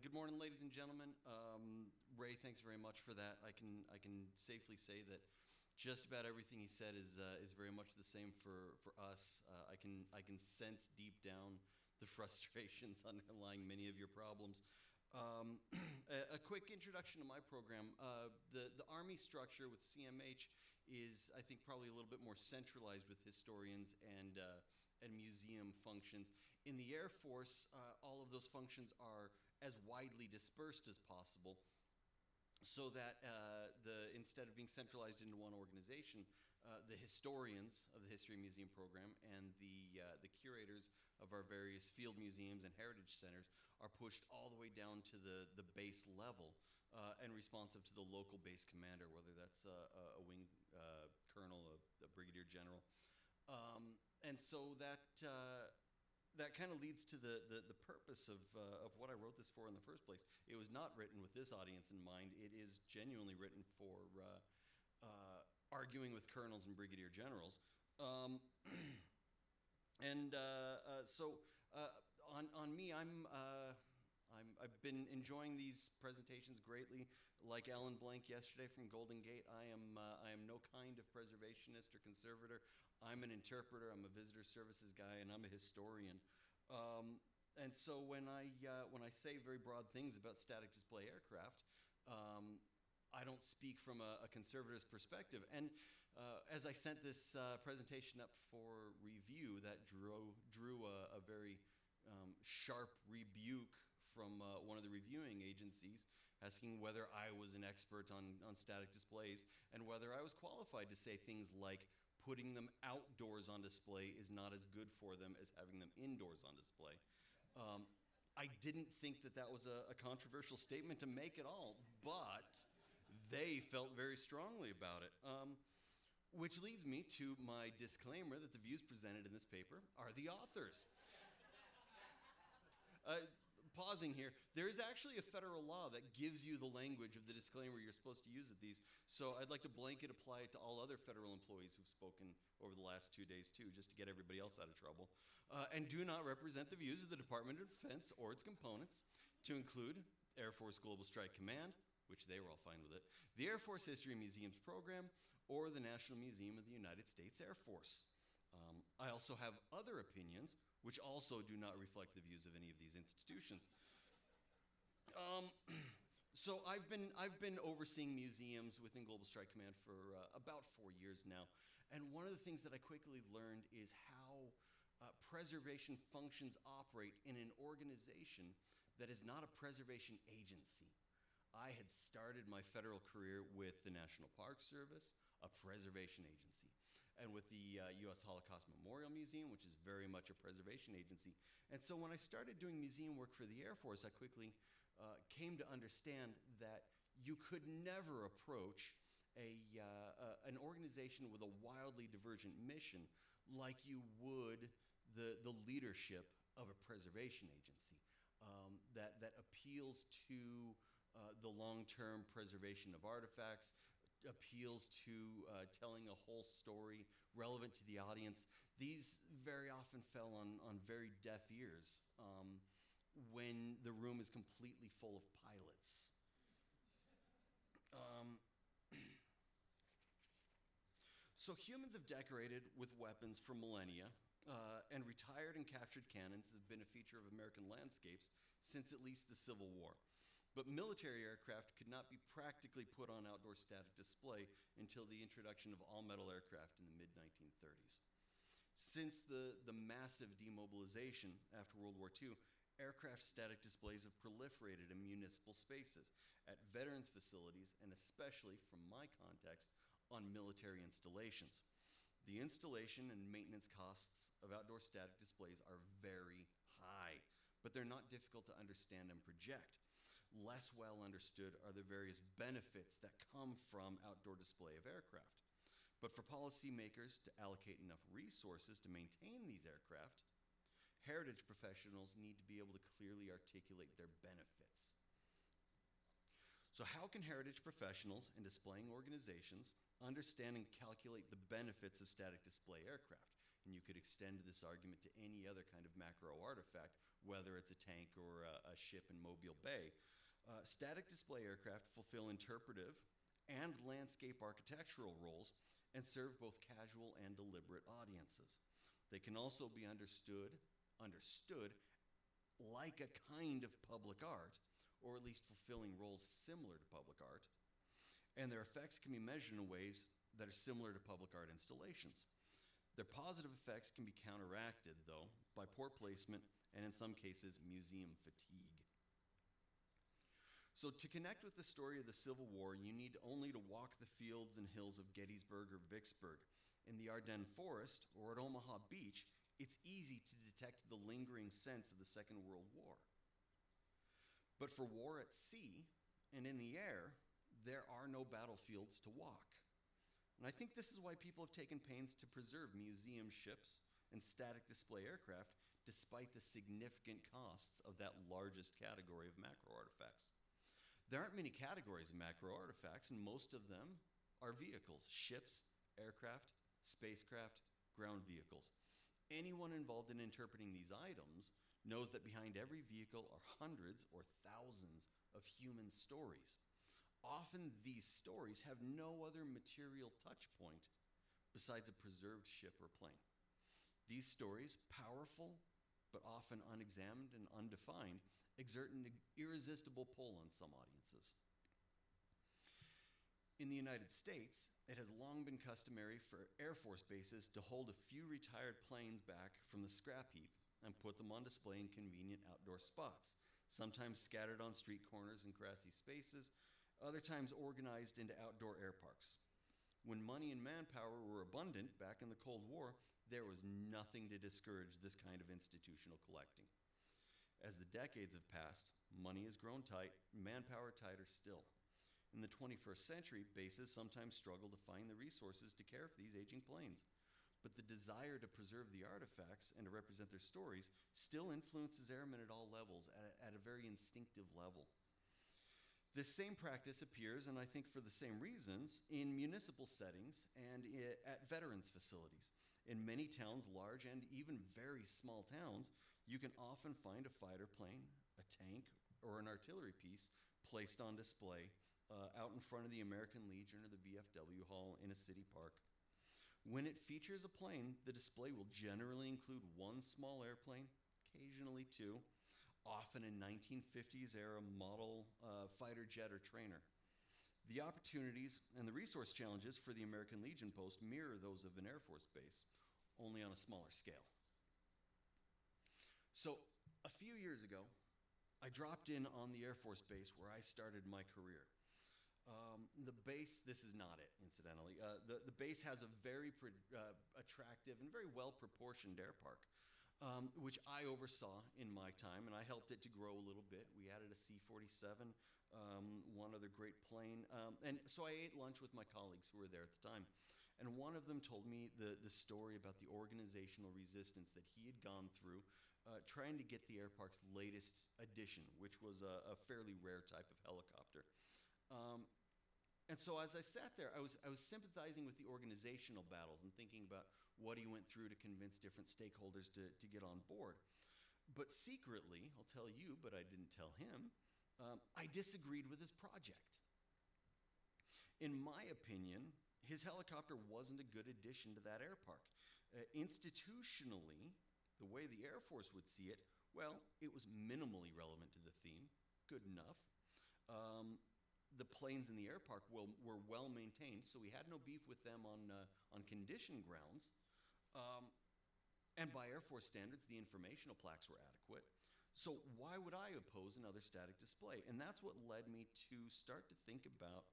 Good morning, ladies and gentlemen. Ray, thanks very much for that. I can safely say that just about everything he said is very much the same for us. I can sense deep down the frustrations underlying many of your problems. A quick introduction to my program. The Army structure with CMH is, I think, probably a little bit more centralized with historians and museum functions. In the Air Force, all of those functions are as widely dispersed as possible, so that instead of being centralized into one organization, the historians of the History Museum program and the curators of our various field museums and heritage centers are pushed all the way down to the base level and responsive to the local base commander, whether that's a wing colonel, a brigadier general. And so that kind of leads to the purpose of what I wrote this for in the first place. It was not written with this audience in mind. It is genuinely written for arguing with colonels and brigadier generals. On me, I've been enjoying these presentations greatly. Like Alan Blank yesterday from Golden Gate, I am no kind of preservationist or conservator. I'm an interpreter. I'm a visitor services guy, and I'm a historian. And so when I say very broad things about static display aircraft, I don't speak from a conservator's perspective. And as I sent this presentation up for review, that drew a very sharp rebuke from one of the reviewing agencies, asking whether I was an expert on static displays and whether I was qualified to say things like putting them outdoors on display is not as good for them as having them indoors on display. I didn't think that was a controversial statement to make at all, but they felt very strongly about it. Which leads me to my disclaimer that the views presented in this paper are the authors. Pausing here, there is actually a federal law that gives you the language of the disclaimer you're supposed to use at these, so I'd like to blanket apply it to all other federal employees who've spoken over the last 2 days too, just to get everybody else out of trouble, and do not represent the views of the Department of Defense or its components, to include Air Force Global Strike Command, which they were all fine with it, the Air Force History Museums Program, or the National Museum of the United States Air Force. I also have other opinions, which also do not reflect the views of any of these institutions. So I've been overseeing museums within Global Strike Command for about 4 years now, and one of the things that I quickly learned is how preservation functions operate in an organization that is not a preservation agency. I had started my federal career with the National Park Service, a preservation agency, and with the U.S. Holocaust Memorial Museum, which is very much a preservation agency. And so when I started doing museum work for the Air Force, I quickly came to understand that you could never approach an organization with a wildly divergent mission like you would the leadership of a preservation agency that appeals to the long-term preservation of artifacts, appeals to telling a whole story relevant to the audience. These very often fell on very deaf ears when the room is completely full of pilots. So humans have decorated with weapons for millennia, and retired and captured cannons have been a feature of American landscapes since at least the Civil War. But military aircraft could not be practically put on outdoor static display until the introduction of all-metal aircraft in the mid-1930s. Since the massive demobilization after World War II, aircraft static displays have proliferated in municipal spaces, at veterans facilities, and especially, from my context, on military installations. The installation and maintenance costs of outdoor static displays are very high, but they're not difficult to understand and project. Less well understood are the various benefits that come from outdoor display of aircraft. But for policymakers to allocate enough resources to maintain these aircraft, heritage professionals need to be able to clearly articulate their benefits. So how can heritage professionals and displaying organizations understand and calculate the benefits of static display aircraft? And you could extend this argument to any other kind of macro artifact whether it's a tank or a ship in Mobile Bay. Static display aircraft fulfill interpretive and landscape architectural roles and serve both casual and deliberate audiences. They can also be understood like a kind of public art, or at least fulfilling roles similar to public art. And their effects can be measured in ways that are similar to public art installations. Their positive effects can be counteracted, though, by poor placement and, in some cases, museum fatigue. So to connect with the story of the Civil War, you need only to walk the fields and hills of Gettysburg or Vicksburg. In the Ardennes Forest or at Omaha Beach, it's easy to detect the lingering sense of the Second World War. But for war at sea and in the air, there are no battlefields to walk. And I think this is why people have taken pains to preserve museum ships and static display aircraft despite the significant costs of that largest category of macro artifacts. There aren't many categories of macro artifacts, and most of them are vehicles: ships, aircraft, spacecraft, ground vehicles. Anyone involved in interpreting these items knows that behind every vehicle are hundreds or thousands of human stories. Often these stories have no other material touch point besides a preserved ship or plane. These stories, powerful but often unexamined and undefined, exert an irresistible pull on some audiences. In the United States, it has long been customary for Air Force bases to hold a few retired planes back from the scrap heap and put them on display in convenient outdoor spots, sometimes scattered on street corners and grassy spaces, other times organized into outdoor air parks. When money and manpower were abundant back in the Cold War, there was nothing to discourage this kind of institutional collecting. As the decades have passed, money has grown tight, manpower tighter still. In the 21st century, bases sometimes struggle to find the resources to care for these aging planes. But the desire to preserve the artifacts and to represent their stories still influences airmen at all levels, at a very instinctive level. This same practice appears, and I think for the same reasons, in municipal settings and at veterans facilities. In many towns, large and even very small towns, you can often find a fighter plane, a tank, or an artillery piece placed on display out in front of the American Legion or the VFW hall in a city park. When it features a plane, the display will generally include one small airplane, occasionally two, often a 1950s era model fighter jet or trainer. The opportunities and the resource challenges for the American Legion post mirror those of an Air Force base, only on a smaller scale. So a few years ago, I dropped in on the Air Force base where I started my career. The base, this is not it, incidentally. The base has a very attractive and very well-proportioned air park, which I oversaw in my time, and I helped it to grow a little bit. We added a C-47, one other great plane, and so I ate lunch with my colleagues who were there at the time. And one of them told me the story about the organizational resistance that he had gone through trying to get the air park's latest addition, which was a fairly rare type of helicopter. And so as I sat there, I was sympathizing with the organizational battles and thinking about what he went through to convince different stakeholders to get on board. But secretly, I'll tell you, but I didn't tell him, I disagreed with his project. In my opinion, his helicopter wasn't a good addition to that air park. Institutionally, the way the Air Force would see it, well, it was minimally relevant to the theme, good enough. The planes in the air park were well maintained, so we had no beef with them on condition grounds. And by Air Force standards, the informational plaques were adequate. So why would I oppose another static display? And that's what led me to start to think about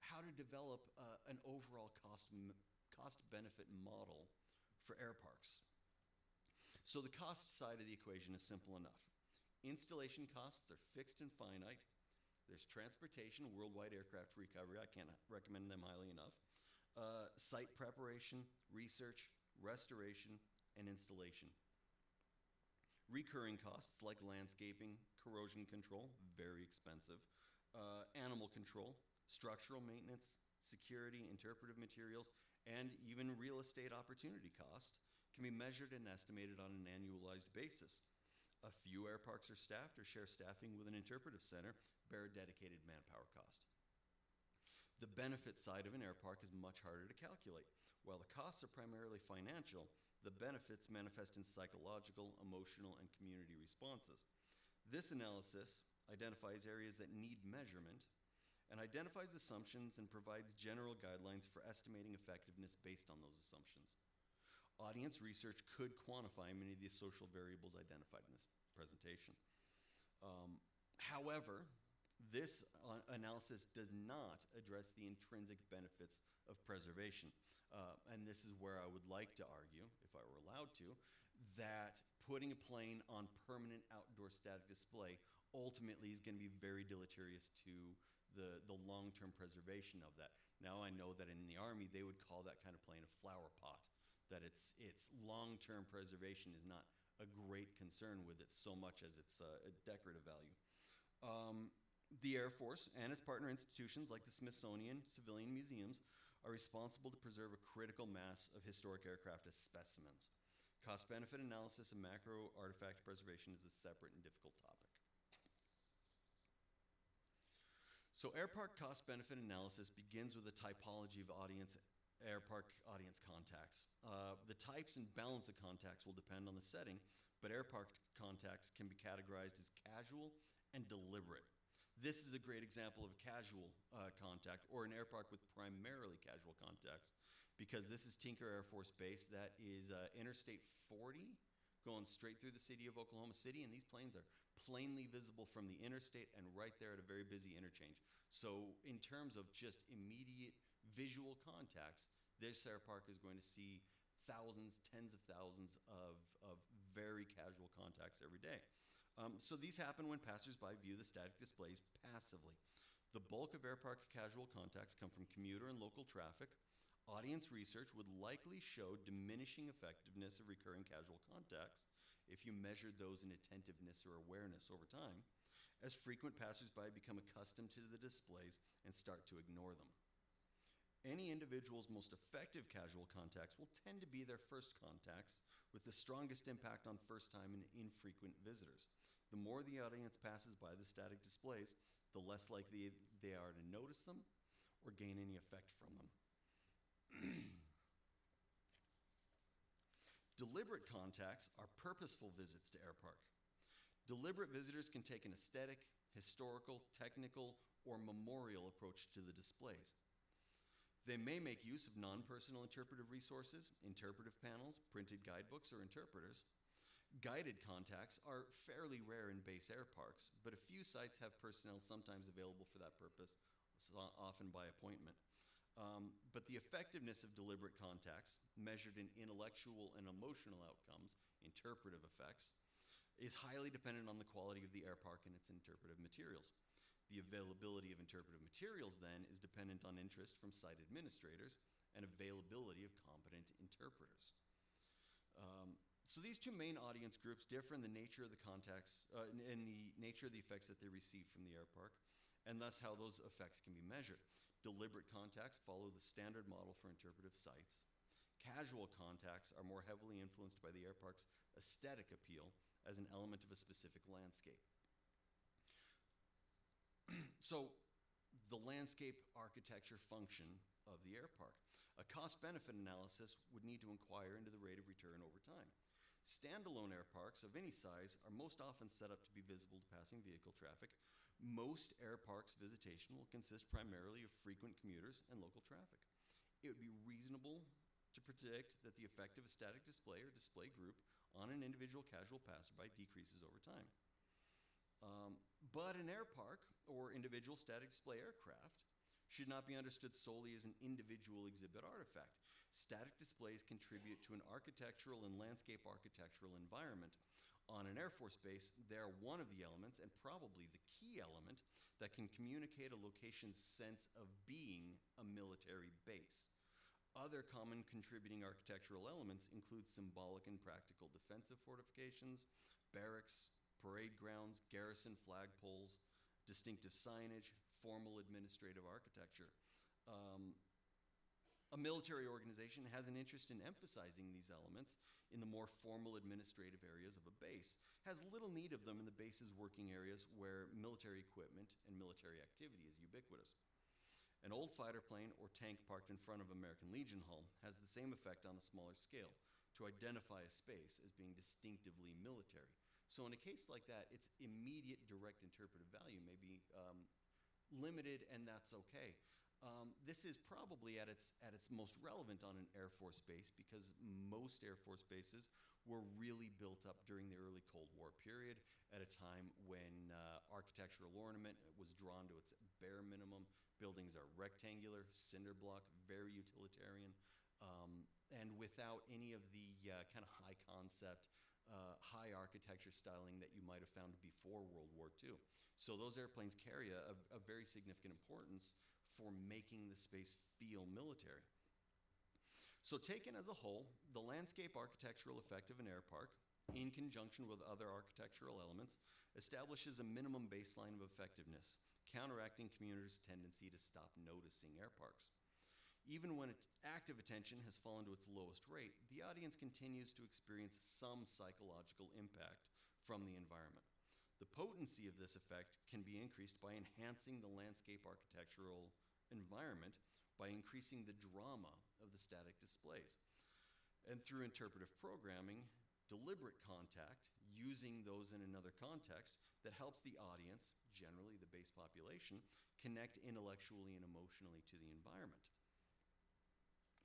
how to develop an overall cost-benefit model for air parks. So the cost side of the equation is simple enough. Installation costs are fixed and finite. There's transportation, worldwide aircraft recovery. I can't recommend them highly enough. Site preparation, research, restoration, and installation. Recurring costs like landscaping, corrosion control, very expensive. Animal control, structural maintenance, security, interpretive materials, and even real estate opportunity cost can be measured and estimated on an annualized basis. A few air parks are staffed or share staffing with an interpretive center, bear a dedicated manpower cost. The benefit side of an air park is much harder to calculate. While the costs are primarily financial, the benefits manifest in psychological, emotional, and community responses. This analysis identifies areas that need measurement and identifies assumptions and provides general guidelines for estimating effectiveness based on those assumptions. Audience research could quantify many of the social variables identified in this presentation. However, this analysis does not address the intrinsic benefits of preservation. And this is where I would like to argue, if I were allowed to, that putting a plane on permanent outdoor static display ultimately is going to be very deleterious to the long-term preservation of that. Now I know that in the Army they would call that kind of plane a flower pot, that its long-term preservation is not a great concern with it so much as its decorative value. The Air Force and its partner institutions like the Smithsonian Civilian Museums are responsible to preserve a critical mass of historic aircraft as specimens. Cost-benefit analysis of macro artifact preservation is a separate and difficult topic. So air park cost-benefit analysis begins with a typology of air park audience contacts. The types and balance of contacts will depend on the setting, but air park contacts can be categorized as casual and deliberate. This is a great example of a casual contact, or an air park with primarily casual contacts, because this is Tinker Air Force Base. That is Interstate 40 going straight through the city of Oklahoma City, and these planes are plainly visible from the interstate and right there at a very busy interchange. So in terms of just immediate visual contacts, this air park is going to see thousands, tens of thousands of very casual contacts every day. So these happen when passersby view the static displays passively. The bulk of air park casual contacts come from commuter and local traffic. Audience research would likely show diminishing effectiveness of recurring casual contacts if you measured those in attentiveness or awareness over time, as frequent passersby become accustomed to the displays and start to ignore them. Any individual's most effective casual contacts will tend to be their first contacts, with the strongest impact on first-time and infrequent visitors. The more the audience passes by the static displays, the less likely they are to notice them or gain any effect from them. Deliberate contacts are purposeful visits to air park. Deliberate visitors can take an aesthetic, historical, technical, or memorial approach to the displays. They may make use of non-personal interpretive resources, interpretive panels, printed guidebooks, or interpreters. Guided contacts are fairly rare in base air parks, but a few sites have personnel sometimes available for that purpose, often by appointment. But the effectiveness of deliberate contacts, measured in intellectual and emotional outcomes, interpretive effects, is highly dependent on the quality of the air park and its interpretive materials. The availability of interpretive materials, then, is dependent on interest from site administrators and availability of competent interpreters. So these two main audience groups differ in the nature of the contacts, in the nature of the effects that they receive from the air park, and thus how those effects can be measured. Deliberate contacts follow the standard model for interpretive sites. Casual contacts are more heavily influenced by the air park's aesthetic appeal as an element of a specific landscape. So the landscape architecture function of the air park. A cost-benefit analysis would need to inquire into the rate of return over time. Standalone air parks of any size are most often set up to be visible to passing vehicle traffic. Most air parks' visitation will consist primarily of frequent commuters and local traffic. It would be reasonable to predict that the effect of a static display or display group on an individual casual passerby decreases over time. But an air park or individual static display aircraft should not be understood solely as an individual exhibit artifact. Static displays contribute to an architectural and landscape architectural environment. On an Air Force base, they are one of the elements, and probably the key element, that can communicate a location's sense of being a military base. Other common contributing architectural elements include symbolic and practical defensive fortifications, barracks, parade grounds, garrison flagpoles, distinctive signage, formal administrative architecture. A military organization has an interest in emphasizing these elements in the more formal administrative areas of a base, has little need of them in the base's working areas where military equipment and military activity is ubiquitous. An old fighter plane or tank parked in front of American Legion Hall has the same effect on a smaller scale, to identify a space as being distinctively military. So in a case like that, its immediate direct interpretive value may be limited, and that's okay. This is probably at its most relevant on an Air Force base, because most Air Force bases were really built up during the early Cold War period at a time when architectural ornament was drawn to its bare minimum. Buildings are rectangular, cinder block, very utilitarian, and without any of the kind of high concept, high architecture styling that you might have found before World War II. So those airplanes carry a very significant importance for making the space feel military. So taken as a whole, the landscape architectural effect of an air park, in conjunction with other architectural elements, establishes a minimum baseline of effectiveness, counteracting commuters' tendency to stop noticing air parks. Even when active attention has fallen to its lowest rate, the audience continues to experience some psychological impact from the environment. The potency of this effect can be increased by enhancing the landscape architectural environment by increasing the drama of the static displays. And through interpretive programming, deliberate contact, using those in another context, that helps the audience, generally the base population, connect intellectually and emotionally to the environment.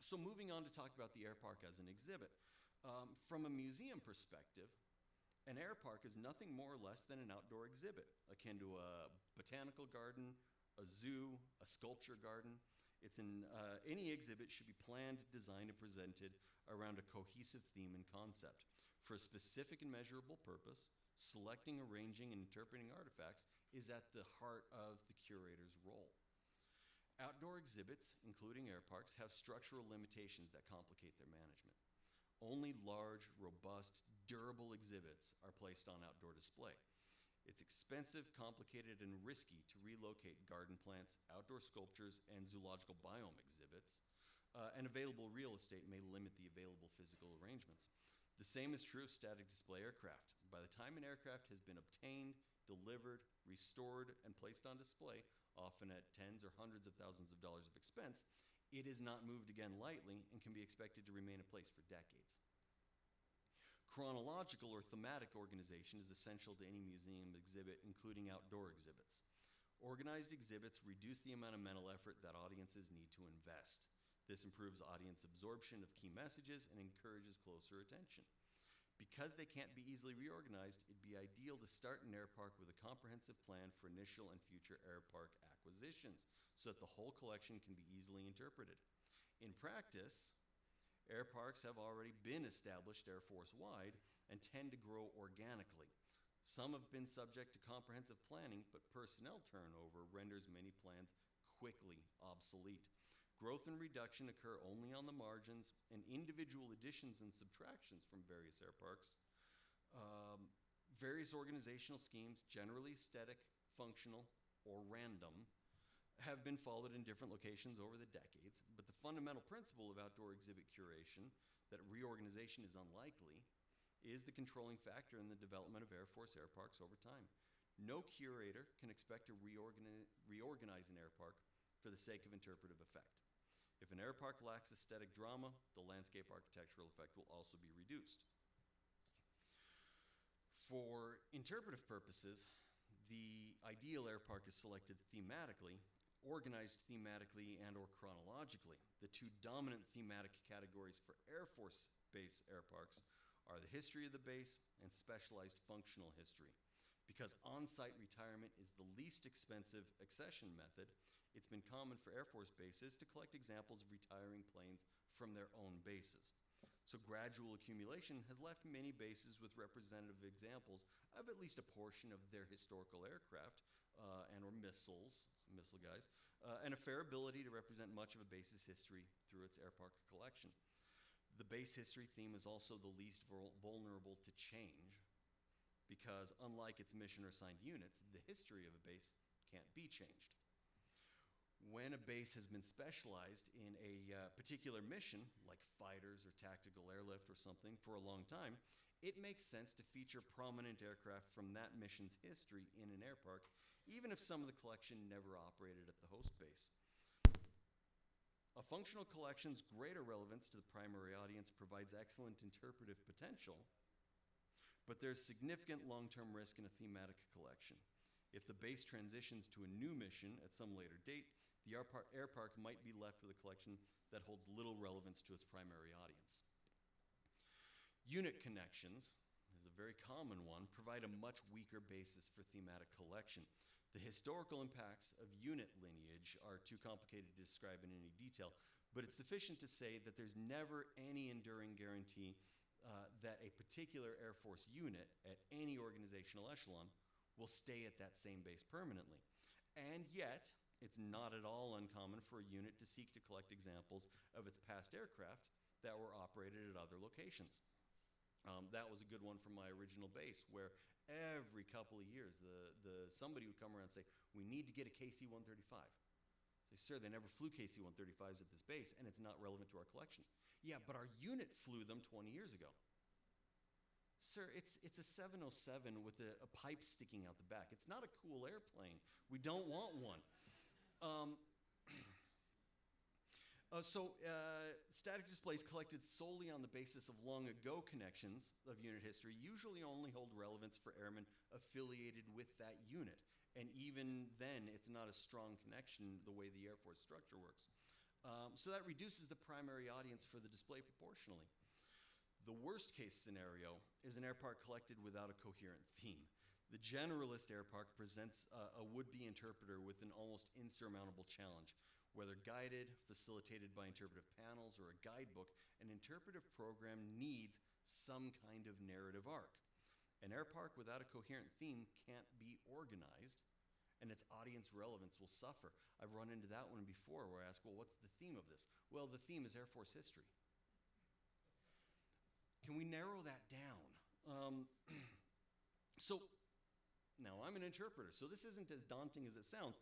So moving on to talk about the air park as an exhibit. From a museum perspective, an air park is nothing more or less than an outdoor exhibit, akin to a botanical garden, a zoo, a sculpture garden. Any exhibit should be planned, designed, and presented around a cohesive theme and concept. For a specific and measurable purpose, selecting, arranging, and interpreting artifacts is at the heart of the curator's role. Outdoor exhibits, including air parks, have structural limitations that complicate their management. Only large, robust, durable exhibits are placed on outdoor display. It's expensive, complicated, and risky to relocate garden plants, outdoor sculptures, and zoological biome exhibits, and available real estate may limit the available physical arrangements. The same is true of static display aircraft. By the time an aircraft has been obtained, delivered, restored, and placed on display, often at tens or hundreds of thousands of dollars of expense, it is not moved again lightly and can be expected to remain in place for decades. Chronological or thematic organization is essential to any museum exhibit, including outdoor exhibits. Organized exhibits reduce the amount of mental effort that audiences need to invest. This improves audience absorption of key messages and encourages closer attention. Because they can't be easily reorganized, it'd be ideal to start an air park with a comprehensive plan for initial and future air park acquisitions, so that the whole collection can be easily interpreted. In practice, air parks have already been established Air Force-wide and tend to grow organically. Some have been subject to comprehensive planning, but personnel turnover renders many plans quickly obsolete. Growth and reduction occur only on the margins, and individual additions and subtractions from various air parks. Various organizational schemes, generally static, functional, or random, have been followed in different locations over the decades, but the fundamental principle of outdoor exhibit curation, that reorganization is unlikely, is the controlling factor in the development of Air Force air parks over time. No curator can expect to reorganize an air park for the sake of interpretive effect. If an air park lacks aesthetic drama, the landscape architectural effect will also be reduced. For interpretive purposes, the ideal air park is selected thematically, organized thematically and or chronologically. The two dominant thematic categories for Air Force Base air parks are the history of the base and specialized functional history. Because on-site retirement is the least expensive accession method, it's been common for Air Force bases to collect examples of retiring planes from their own bases. So gradual accumulation has left many bases with representative examples of at least a portion of their historical aircraft and or missile guys, and a fair ability to represent much of a base's history through its air park collection. The base history theme is also the least vulnerable to change, because unlike its mission or assigned units, the history of a base can't be changed. When a base has been specialized in a particular mission, like fighters or tactical airlift or something, for a long time, it makes sense to feature prominent aircraft from that mission's history in an air park, even if some of the collection never operated at the host base. A functional collection's greater relevance to the primary audience provides excellent interpretive potential, but there's significant long-term risk in a thematic collection. If the base transitions to a new mission at some later date, the air park might be left with a collection that holds little relevance to its primary audience. Unit connections, is a very common one, provide a much weaker basis for thematic collection. The historical impacts of unit lineage are too complicated to describe in any detail, but it's sufficient to say that there's never any enduring guarantee that a particular Air Force unit at any organizational echelon will stay at that same base permanently. And yet, it's not at all uncommon for a unit to seek to collect examples of its past aircraft that were operated at other locations. That was a good one from my original base, where every couple of years, somebody would come around and say, we need to get a KC-135. Say, sir, they never flew KC-135s at this base, and it's not relevant to our collection. Yeah, but our unit flew them 20 years ago. Sir, it's a 707 with a pipe sticking out the back. It's not a cool airplane. We don't want one. Static displays collected solely on the basis of long ago connections of unit history usually only hold relevance for airmen affiliated with that unit. And even then, it's not a strong connection the way the Air Force structure works. So that reduces the primary audience for the display proportionally. The worst case scenario is an air park collected without a coherent theme. The generalist air park presents a would-be interpreter with an almost insurmountable challenge. Whether guided, facilitated by interpretive panels, or a guidebook, an interpretive program needs some kind of narrative arc. An air park without a coherent theme can't be organized, and its audience relevance will suffer. I've run into that one before, where I ask, well, what's the theme of this? Well, the theme is Air Force history. Can we narrow that down? So now I'm an interpreter, so this isn't as daunting as it sounds,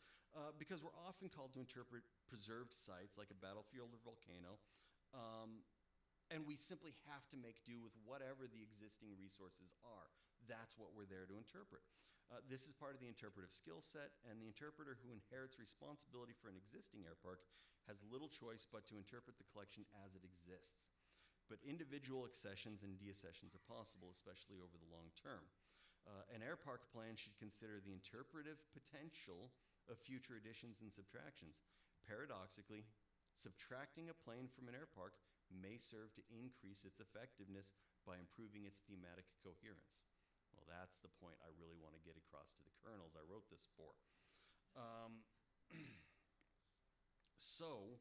because we're often called to interpret preserved sites like a battlefield or volcano, and we simply have to make do with whatever the existing resources are. That's what we're there to interpret. This is part of the interpretive skill set, and the interpreter who inherits responsibility for an existing air park has little choice but to interpret the collection as it exists. But individual accessions and deaccessions are possible, especially over the long term. An air park plan should consider the interpretive potential of future additions and subtractions. Paradoxically, subtracting a plane from an air park may serve to increase its effectiveness by improving its thematic coherence. Well, that's the point I really want to get across to the colonels I wrote this for. So,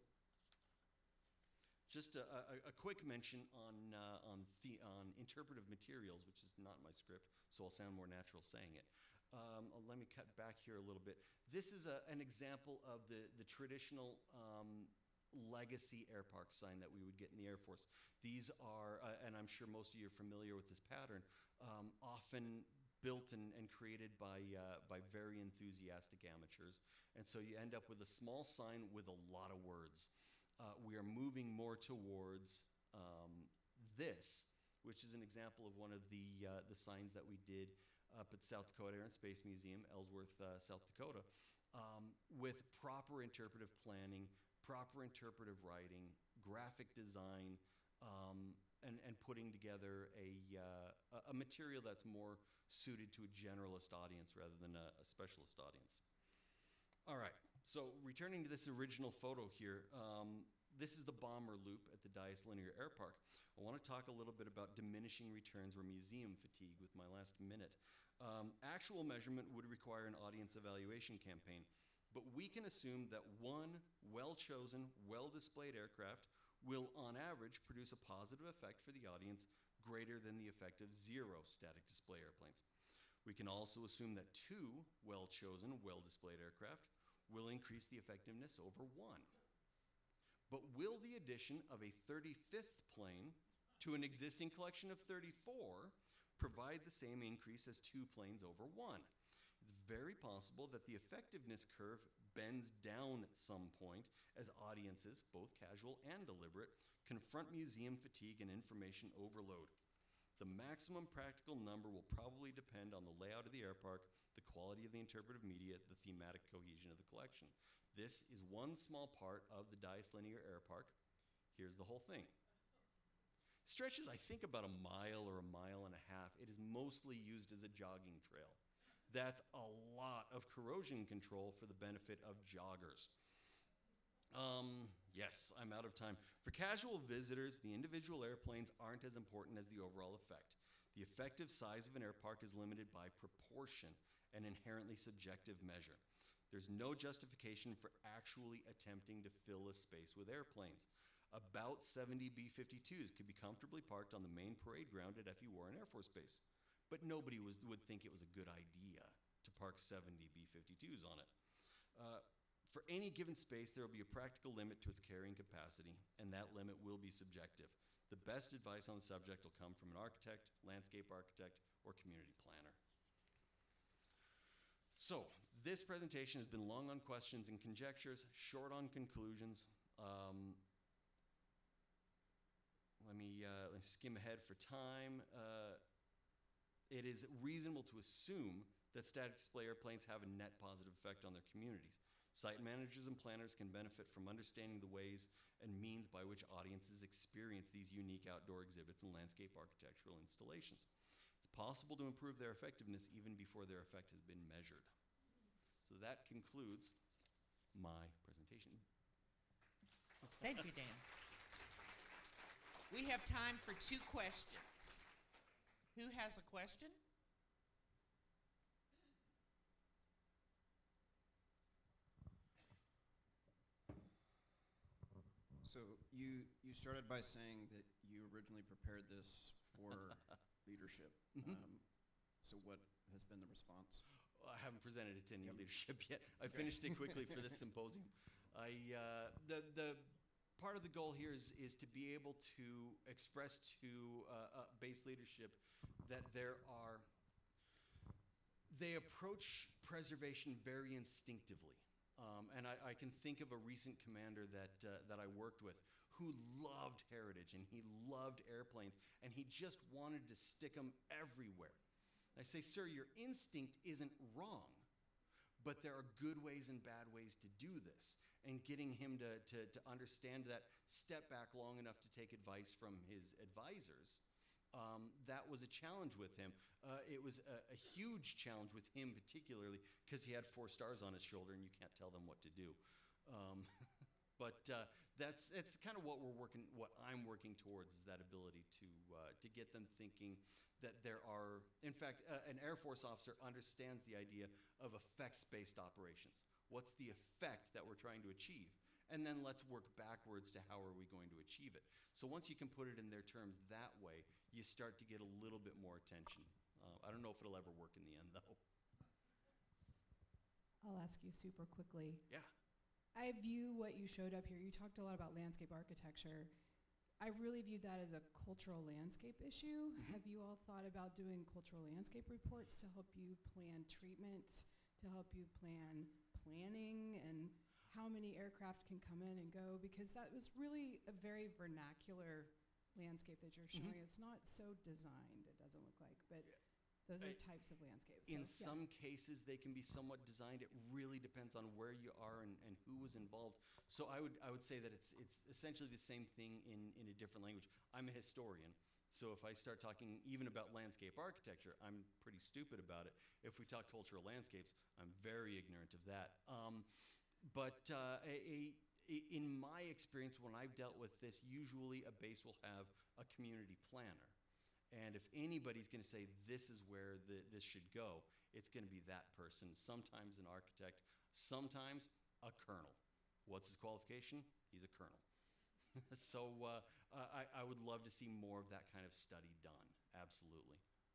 just a quick mention on interpretive materials, which is not my script, so I'll sound more natural saying it. Let me cut back here a little bit. This is an example of the traditional legacy air park sign that we would get in the Air Force. These are, and I'm sure most of you are familiar with this pattern, often built and created by very enthusiastic amateurs. And so you end up with a small sign with a lot of words. We are moving more towards this, which is an example of one of the signs that we did up at South Dakota Air and Space Museum, Ellsworth, South Dakota, with proper interpretive planning, proper interpretive writing, graphic design, and putting together a material that's more suited to a generalist audience rather than a specialist audience. All right, so returning to this original photo here, this is the bomber loop at the Dyess Linear Air Park. I want to talk a little bit about diminishing returns or museum fatigue with my last minute. Actual measurement would require an audience evaluation campaign, but we can assume that one well-chosen, well-displayed aircraft will, on average, produce a positive effect for the audience greater than the effect of 0 static display airplanes. We can also assume that 2 well-chosen, well-displayed aircraft will increase the effectiveness over 1. But will the addition of a 35th plane to an existing collection of 34 provide the same increase as 2 planes over 1? It's very possible that the effectiveness curve bends down at some point as audiences, both casual and deliberate, confront museum fatigue and information overload. The maximum practical number will probably depend on the layout of the air park, the quality of the interpretive media, the thematic cohesion of the collection. This is one small part of the Dice Linear Air Park. Here's the whole thing. Stretches, I think, about a mile or a mile and a half. It is mostly used as a jogging trail. That's a lot of corrosion control for the benefit of joggers. Yes, I'm out of time. For casual visitors, the individual airplanes aren't as important as the overall effect. The effective size of an air park is limited by proportion, an inherently subjective measure. There's no justification for actually attempting to fill a space with airplanes. About 70 B-52s could be comfortably parked on the main parade ground at F.E. Warren Air Force Base, but nobody would think it was a good idea to park 70 B-52s on it. For any given space, there will be a practical limit to its carrying capacity, and that limit will be subjective. The best advice on the subject will come from an architect, landscape architect, or community planner. So, this presentation has been long on questions and conjectures, short on conclusions. Let me skim ahead for time. It is reasonable to assume that static display airplanes have a net positive effect on their communities. Site managers and planners can benefit from understanding the ways and means by which audiences experience these unique outdoor exhibits and landscape architectural installations. It's possible to improve their effectiveness even before their effect has been measured. So that concludes my presentation. Thank you, Dan. We have time for 2 questions. Who has a question? So you started by saying that you originally prepared this for leadership. So what has been the response? I haven't presented it to any leadership yet. I finished it quickly for this symposium. The part of the goal here is to be able to express to base leadership that they approach preservation very instinctively. And I can think of a recent commander that I worked with who loved heritage and he loved airplanes and he just wanted to stick them everywhere. I say, sir, your instinct isn't wrong, but there are good ways and bad ways to do this. And getting him to understand that, step back long enough to take advice from his advisors, that was a challenge with him. It was a huge challenge with him particularly because he had 4 stars on his shoulder and you can't tell them what to do. But that's kind of what I'm working towards, is that ability to get them thinking that there are, in fact, an Air Force officer understands the idea of effects-based operations. What's the effect that we're trying to achieve? And then let's work backwards to how are we going to achieve it. So once you can put it in their terms that way, you start to get a little bit more attention. I don't know if it'll ever work in the end, though. I'll ask you super quickly. Yeah. I view what you showed up here. You talked a lot about landscape architecture. I really view that as a cultural landscape issue. Mm-hmm. Have you all thought about doing cultural landscape reports to help you plan treatment, to help you plan planning, and how many aircraft can come in and go? Because that was really a very vernacular landscape that you're showing. Mm-hmm. It's not so designed, it doesn't look like, but those are types of landscapes. In So, some cases, they can be somewhat designed. It really depends on where you are and who was involved. So I would say that it's essentially the same thing in a different language. I'm a historian, so if I start talking even about landscape architecture, I'm pretty stupid about it. If we talk cultural landscapes, I'm very ignorant of that. But in my experience, when I've dealt with this, usually a base will have a community planner. And if anybody's going to say this is where this should go, it's going to be that person. Sometimes an architect, sometimes a colonel. What's his qualification? He's a colonel. So I would love to see more of that kind of study done, absolutely.